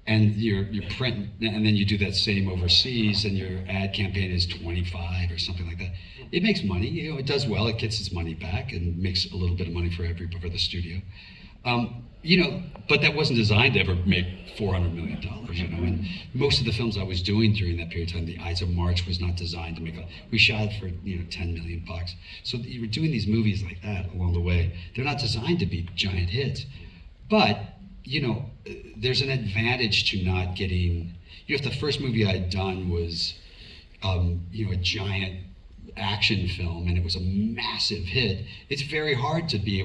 and your print, and then you do that same overseas, and your ad campaign is 25 or something like that, it makes money. You know, it does well. It gets its money back and makes a little bit of money for the studio. You know, but that wasn't designed to ever make $400 million. You know, and most of the films I was doing during that period of time, The Ides of March was not designed to make we shot it for $10 million. So you were doing these movies like that along the way. They're not designed to be giant hits, but you know, there's an advantage to not getting, you know, if the first movie I'd done was, you know, a giant action film and it was a massive hit, it's very hard to be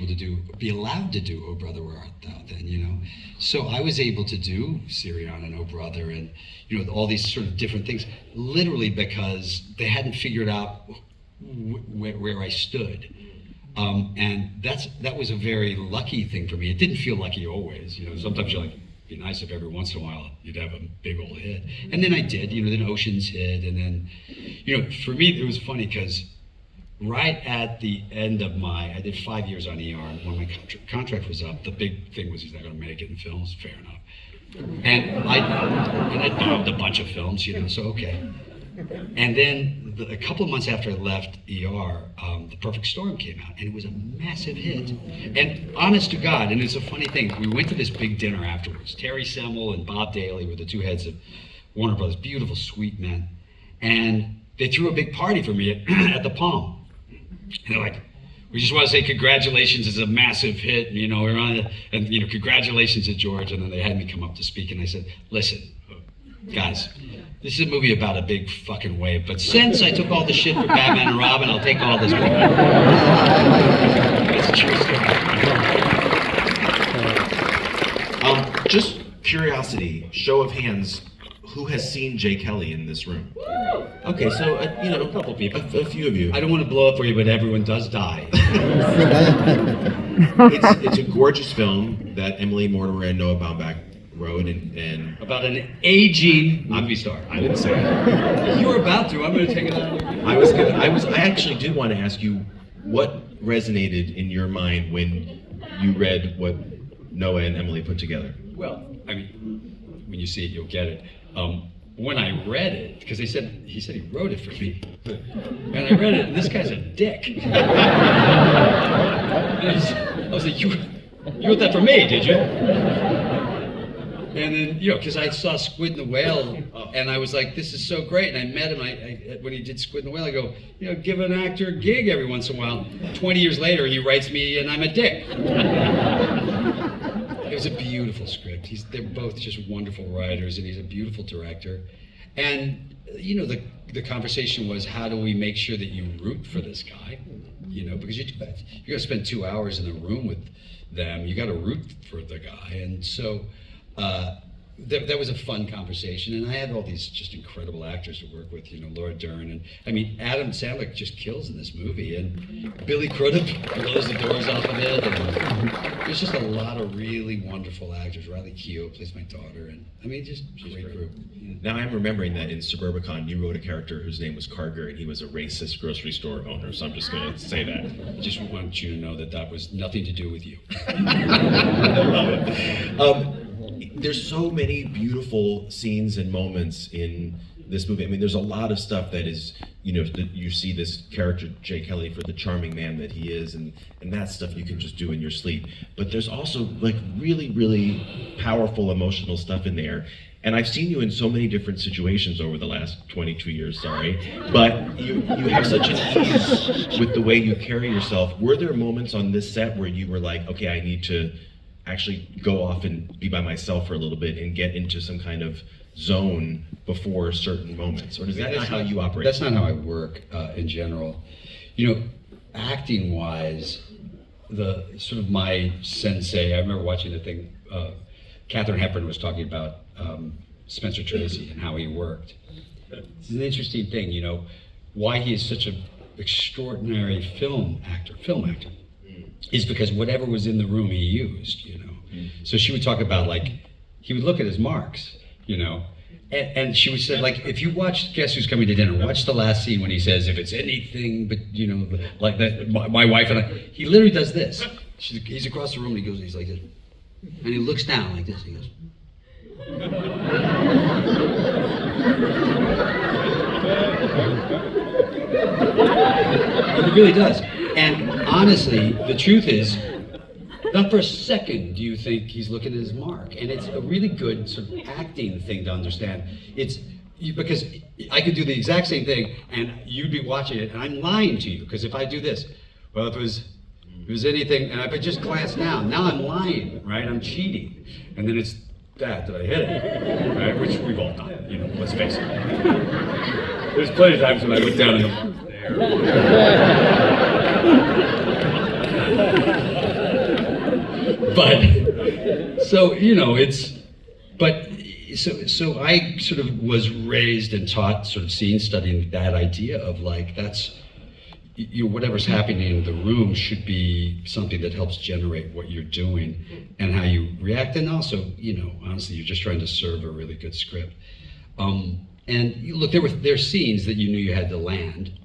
allowed to do Oh Brother Where Art Thou then, you know? So I was able to do Syrian and Oh Brother and, you know, all these sort of different things, literally because they hadn't figured out where I stood. And that was a very lucky thing for me. It didn't feel lucky always. You know, sometimes you're like, it'd be nice if every once in a while you'd have a big old hit. And then I did, you know, then Oceans hit. And then, you know, for me, it was funny because right at the end of I did 5 years on ER. And when my contract was up, the big thing was he's not going to make it in films. Fair enough. And I bombed a bunch of films, you know, so okay. And then a couple of months after I left ER, The Perfect Storm came out, and it was a massive hit. And honest to God, and it's a funny thing, we went to this big dinner afterwards. Terry Semel and Bob Daly were the two heads of Warner Brothers, beautiful, sweet men. And they threw a big party for me at the Palm. And they're like, we just want to say congratulations, it's a massive hit, you know, we're on it, and you know, congratulations to George. And then they had me come up to speak, and I said, listen, guys, this is a movie about a big fucking wave, but since I took all the shit for Batman and Robin, I'll take all this. It's a true story. Just curiosity, show of hands, who has seen Jay Kelly in this room? Okay, so, you know, A couple people. A few of you. I don't want to blow up for you, but everyone does die. It's a gorgeous film that Emily Mortimer and Noah Baumbach wrote, and About an aging movie star. I didn't say that. You were about to. I'm going to take it out of here. I actually did want to ask you what resonated in your mind when you read what Noah and Emily put together. Well, I mean, when you see it, you'll get it. When I read it, because he said he wrote it for me, and I read it, and this guy's a dick. I was like, you wrote that for me, did you? And then, because I saw Squid and the Whale, and I was like, this is so great. And I met him, when he did Squid and the Whale, I go, give an actor a gig every once in a while. 20 years later, he writes me, and I'm a dick. It was a beautiful script. They're both just wonderful writers, and he's a beautiful director. And, the conversation was, how do we make sure that you root for this guy? Because you're going to spend 2 hours in a room with them. You got to root for the guy. And so that was a fun conversation. And I had all these just incredible actors to work with, Laura Dern. And Adam Sandler just kills in this movie. And Billy Crudup blows the doors off of it. And there's just a lot of really wonderful actors. Riley Keough plays my daughter. And just a great group. Now I'm remembering that in Suburbicon you wrote a character whose name was Carger, and he was a racist grocery store owner, so I'm just going to say that. I just want you to know that was nothing to do with you. I love it. There's so many beautiful scenes and moments in this movie. There's a lot of stuff that is, you see this character, Jay Kelly, for the charming man that he is, and that stuff you can just do in your sleep. But there's also really, really powerful emotional stuff in there. And I've seen you in so many different situations over the last 22 years, but you have such an ease with the way you carry yourself. Were there moments on this set where you were like, okay, I need to actually go off and be by myself for a little bit and get into some kind of zone before certain moments? Or is that not how you operate? That's not how I work in general. Acting-wise, the sort of my sensei, I remember watching the thing, Katharine Hepburn was talking about Spencer Tracy and how he worked. It's an interesting thing, why he is such an extraordinary film actor, is because whatever was in the room he used, So she would talk about, he would look at his marks, and she would say, if you watch Guess Who's Coming to Dinner, watch the last scene when he says, if it's anything but, like that, my wife and I, he literally does this. He's across the room and he's like this. And he looks down like this, he goes, he really does. And honestly, the truth is, not for a second do you think he's looking at his mark. And it's a really good sort of acting thing to understand. Because I could do the exact same thing and you'd be watching it and I'm lying to you. Because if I do this, well, if it was anything, and if I just glance down, now I'm lying, right? I'm cheating. And then it's that I hit it, right? Which we've all done, let's face it. There's plenty of times when I look down and go, there. But, so, so I sort of was raised and taught sort of scene studying that idea of that's, whatever's happening in the room should be something that helps generate what you're doing and how you react. And also, honestly, you're just trying to serve a really good script. And look, there's scenes that you knew you had to land.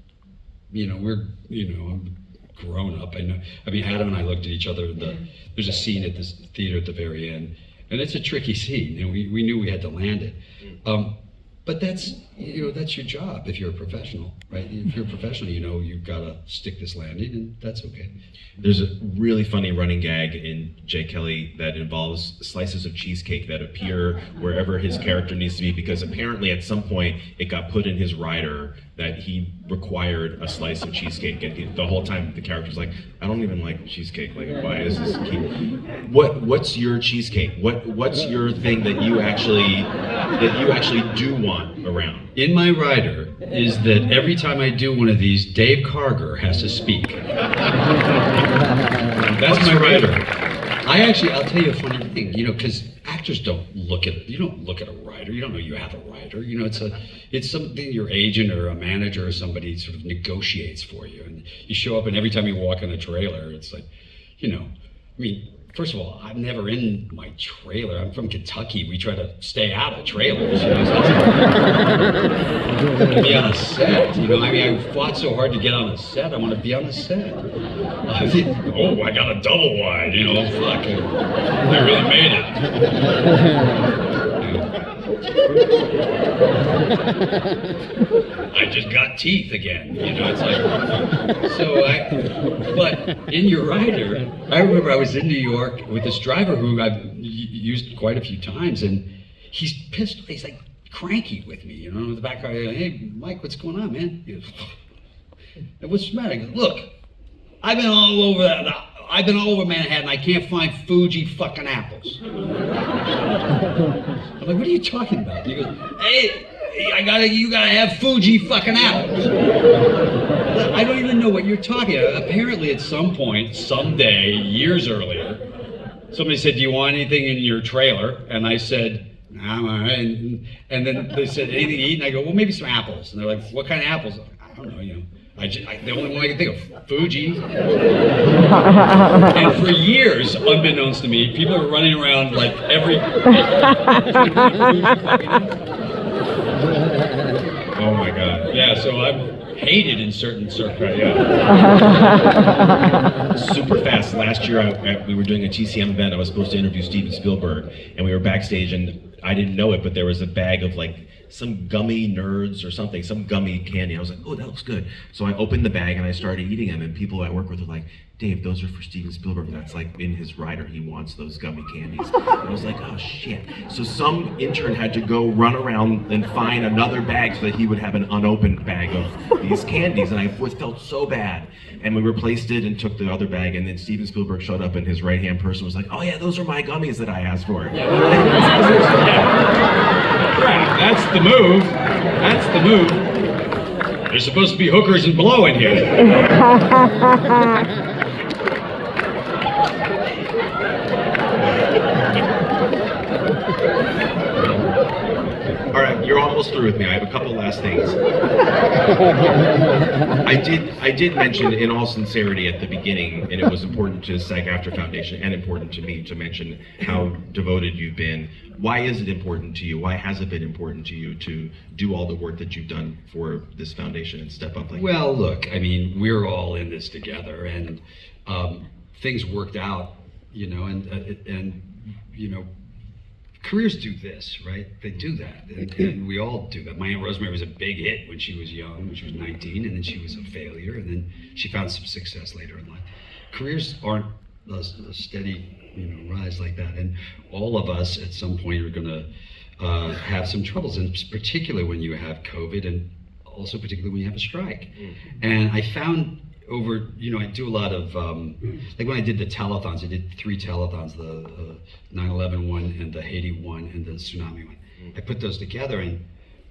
I'm grown up. I know. Adam and I looked at each other. There's a scene at this theater at the very end, and it's a tricky scene, and we knew we had to land it. But that's your job if you're a professional, right? If you're a professional, you've got to stick this landing, and that's okay. There's a really funny running gag in Jay Kelly that involves slices of cheesecake that appear wherever his character needs to be, because apparently at some point it got put in his rider that he required a slice of cheesecake, and the whole time the character's like, I don't even like cheesecake. Why is this key? What's your cheesecake? What's your thing that you actually do want around? In my rider is that every time I do one of these, Dave Karger has to speak. That's my rider. I'll tell you a funny thing, because actors you don't look at a writer. You don't know you have a writer. It's something your agent or a manager or somebody sort of negotiates for you. And you show up and every time you walk in a trailer, it's like, first of all, I'm never in my trailer. I'm from Kentucky. We try to stay out of trailers. So I want to be on a set. I fought so hard to get on a set. I want to be on a set. I got a double wide. Fuck. They really made it. I just got teeth again. You know, it's like, but in your rider, I remember I was in New York with this driver who I've used quite a few times, and he's pissed, he's like cranky with me, you know, in the back car, hey, Mike, what's going on, man? He goes, what's the matter? He goes, look, I've been all over Manhattan. I can't find Fuji fucking apples. I'm like, what are you talking about? He goes, hey, you gotta have Fuji fucking apples. I don't even know what you're talking about. Apparently, at some point, someday, years earlier, somebody said, do you want anything in your trailer? And I said, nah, I'm all right. And then they said, anything to eat? And I go, well, maybe some apples. And they're like, what kind of apples? I don't know, you know. The only one I can think of, Fuji. And for years, unbeknownst to me, people are running around like every... Oh my God. Yeah, so I'm hated in certain circles, yeah. Super fast. Last year, we were doing a TCM event. I was supposed to interview Steven Spielberg, and we were backstage, and I didn't know it, but there was a bag of like some gummy nerds or something, some gummy candy. I was like, oh, that looks good. So I opened the bag and I started eating them, and people I work with were like, Dave, those are for Steven Spielberg. That's like in his rider. He wants those gummy candies. And I was like, oh shit. So some intern had to go run around and find another bag so that he would have an unopened bag of these candies. And I felt so bad. And we replaced it and took the other bag, and then Steven Spielberg showed up, and his right-hand person was like, oh yeah, those are my gummies that I asked for. Yeah, that's the move. That's the move. There's supposed to be hookers and blow in here. All right, you're almost through with me. I have a couple last things. I did mention, in all sincerity, at the beginning, and it was important to SAG-AFTRA Foundation and important to me to mention how devoted you've been. Why is it important to you? Why has it been important to you to do all the work that you've done for this foundation and step up like that? Well, look, I mean, we're all in this together, and things worked out, you know, and you know, careers do this, right? They do that, and we all do that. My Aunt Rosemary was a big hit when she was young, when she was 19, and then she was a failure, and then she found some success later in life. Careers aren't a steady, you know, rise like that, and all of us at some point are going to have some troubles, and particularly when you have COVID, and also particularly when you have a strike. And I found over, you know, I do a lot of, like when I did the telethons, I did 3 telethons, the 9/11 one and the Haiti one and the tsunami one. I put those together, and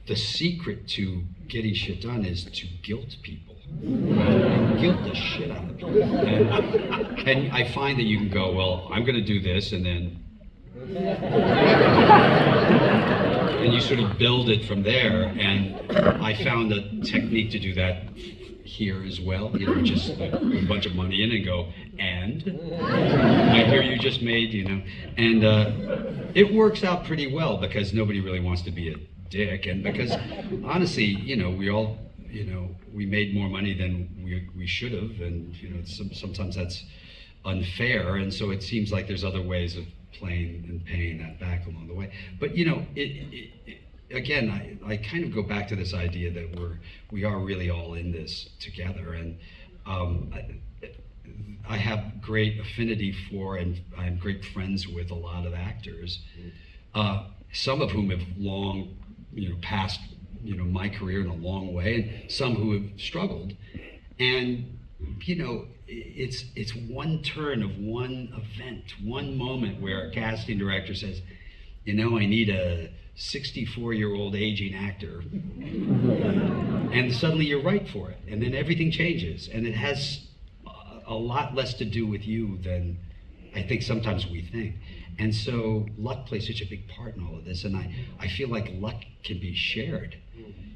the secret to getting shit done is to guilt people. Guilt the shit out of people. And I find that you can go, well, I'm gonna do this, and then and you sort of build it from there. And I found a technique to do that here as well, you know, just like put a bunch of money in and go, and I hear you just made, you know, and it works out pretty well because nobody really wants to be a dick, and because honestly, you know, we all, you know, we made more money than we should have, and you know, sometimes that's unfair, and so it seems like there's other ways of playing and paying that back along the way. But you know, again, I kind of go back to this idea that we are really all in this together, and I have great affinity for, and I'm great friends with a lot of actors, some of whom have long, you know, passed, you know, my career in a long way, and some who have struggled, and you know, it's one turn of one event, one moment where a casting director says, you know, I need a 64-year-old aging actor, and suddenly you're right for it, and then everything changes, and it has a lot less to do with you than I think sometimes we think. And so luck plays such a big part in all of this, and I feel like luck can be shared.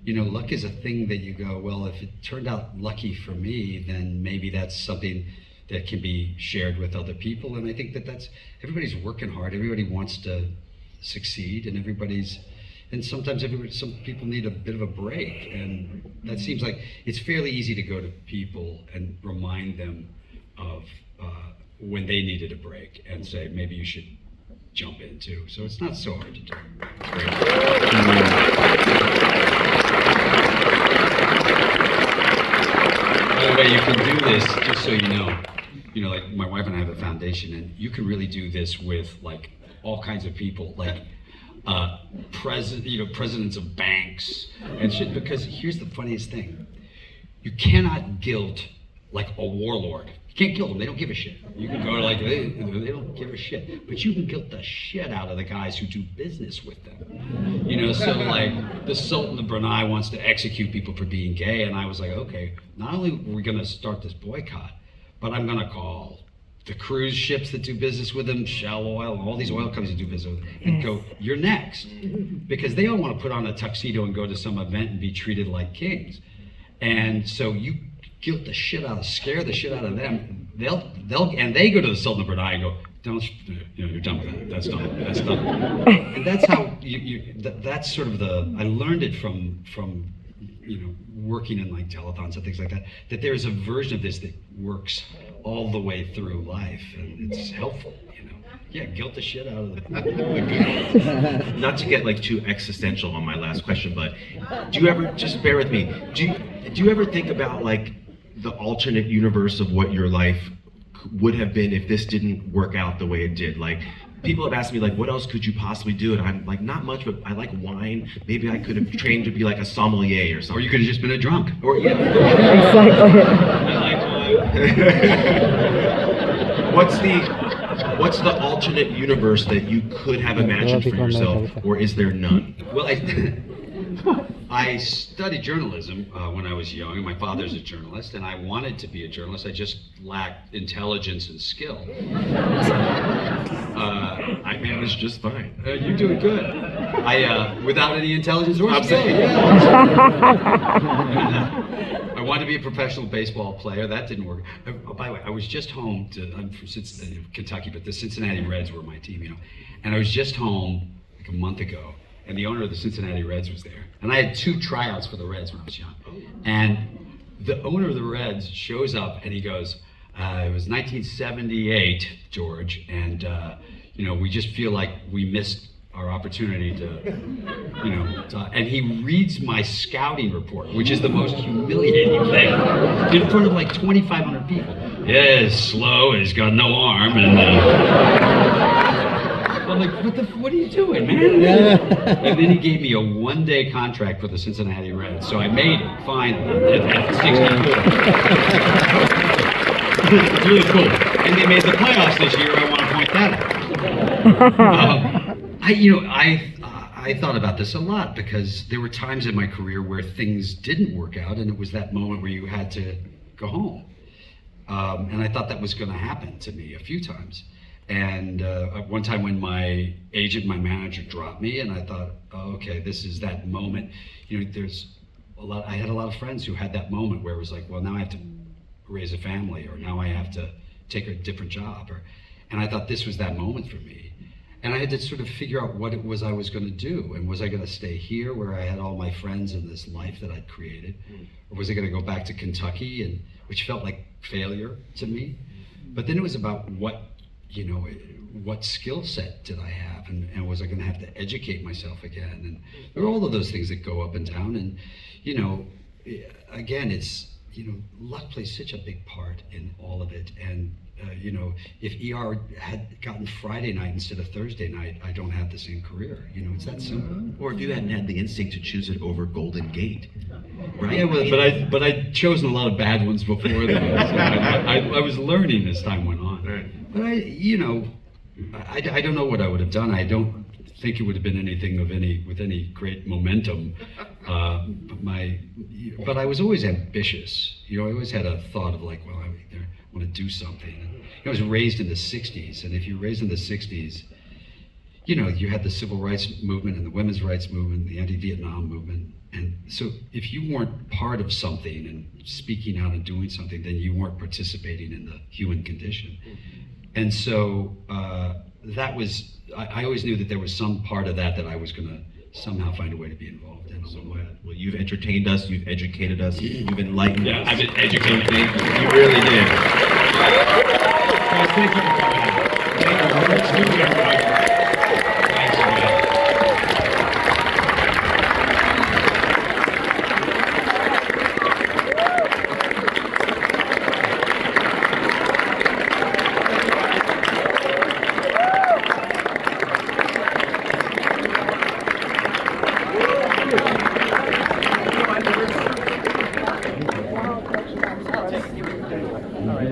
You know, luck is a thing that you go, well, if it turned out lucky for me, then maybe that's something that can be shared with other people. And I think that's, everybody's working hard, everybody wants to succeed, and sometimes some people need a bit of a break, and that seems like it's fairly easy to go to people and remind them of when they needed a break and say, maybe you should jump in too. So it's not so hard to do. By the way, you can do this, just so you know, like my wife and I have a foundation, and you can really do this with like all kinds of people, like presidents of banks and shit. Because here's the funniest thing: you cannot guilt like a warlord. You can't guilt them; they don't give a shit. You can go like they don't give a shit, but you can guilt the shit out of the guys who do business with them. You know, so like the Sultan of Brunei wants to execute people for being gay, and I was like, okay, not only are we going to start this boycott, but I'm going to call the cruise ships that do business with them, Shell Oil, all these oil companies that do business with them, and go, you're next. Because they all want to put on a tuxedo and go to some event and be treated like kings. And so you guilt the shit out of, scare the shit out of them. And they go to the Sultan of Brunei and go, don't, you're done with that. That's done. That's done. And that's how that's sort of I learned it from working in like telethons and things like that, that there's a version of this that works all the way through life, and it's helpful, Yeah, guilt the shit out of them. Not to get like too existential on my last question, but do you ever, just bear with me, do you ever think about like the alternate universe of what your life would have been if this didn't work out the way it did? Like, people have asked me, like, what else could you possibly do? And I'm like, not much, but I like wine. Maybe I could have trained to be like a sommelier or something. Or you could have just been a drunk. Or, yeah. Exactly. I like wine. What's the alternate universe that you could have imagined for yourself, or is there none? Well, I studied journalism when I was young. My father's a journalist, and I wanted to be a journalist. I just lacked intelligence and skill. I managed just fine. You're doing good. Without any intelligence or skill. I wanted to be a professional baseball player. That didn't work. By the way, I was just home. I'm from Kentucky, but the Cincinnati Reds were my team, And I was just home like a month ago, and the owner of the Cincinnati Reds was there. And I had 2 tryouts for the Reds when I was young. And the owner of the Reds shows up, and he goes, it was 1978, George, and we just feel like we missed our opportunity to, and he reads my scouting report, which is the most humiliating thing, in front of like 2,500 people. Yeah, he's slow, he's got no arm, and I'm like, what are you doing, man? And then he gave me a 1-day contract for the Cincinnati Reds, so I made it, finally, at 64. It's really cool. And they made the playoffs this year, I want to point that out. I thought about this a lot because there were times in my career where things didn't work out, and it was that moment where you had to go home. And I thought that was going to happen to me a few times. And one time when my agent, my manager, dropped me, and I thought, oh, okay, this is that moment. There's I had a lot of friends who had that moment where it was like, well, now I have to raise a family, or now I have to take a different job, and I thought this was that moment for me. And I had to sort of figure out what it was I was going to do. And was I going to stay here where I had all my friends and this life that I'd created? Or was I going to go back to Kentucky, which felt like failure to me? But then it was about what skill set did I have? And was I going to have to educate myself again? And there are all of those things that go up and down. And, again, it's, luck plays such a big part in all of it. And, if ER had gotten Friday night instead of Thursday night, I don't have the same career. It's that simple. Or if you hadn't had the instinct to choose it over Golden Gate, right? Yeah, well, but I'd chosen a lot of bad ones before that. So I was learning as time went on. Right. But I don't know what I would have done. I don't think it would have been anything with any great momentum. But I was always ambitious. I always had a thought of like, well, I want to do something. And, I was raised in the 60s, and if you're raised in the 60s, you had the civil rights movement and the women's rights movement, the anti-Vietnam movement. And so if you weren't part of something and speaking out and doing something, then you weren't participating in the human condition. And so that was, I always knew that there was some part of that I was going to somehow find a way to be involved in. So, well, you've entertained us, you've educated us, you've enlightened us. I've been educated. You really did. Thank you for coming out. Thank you. All right.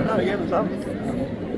Oh, you have something?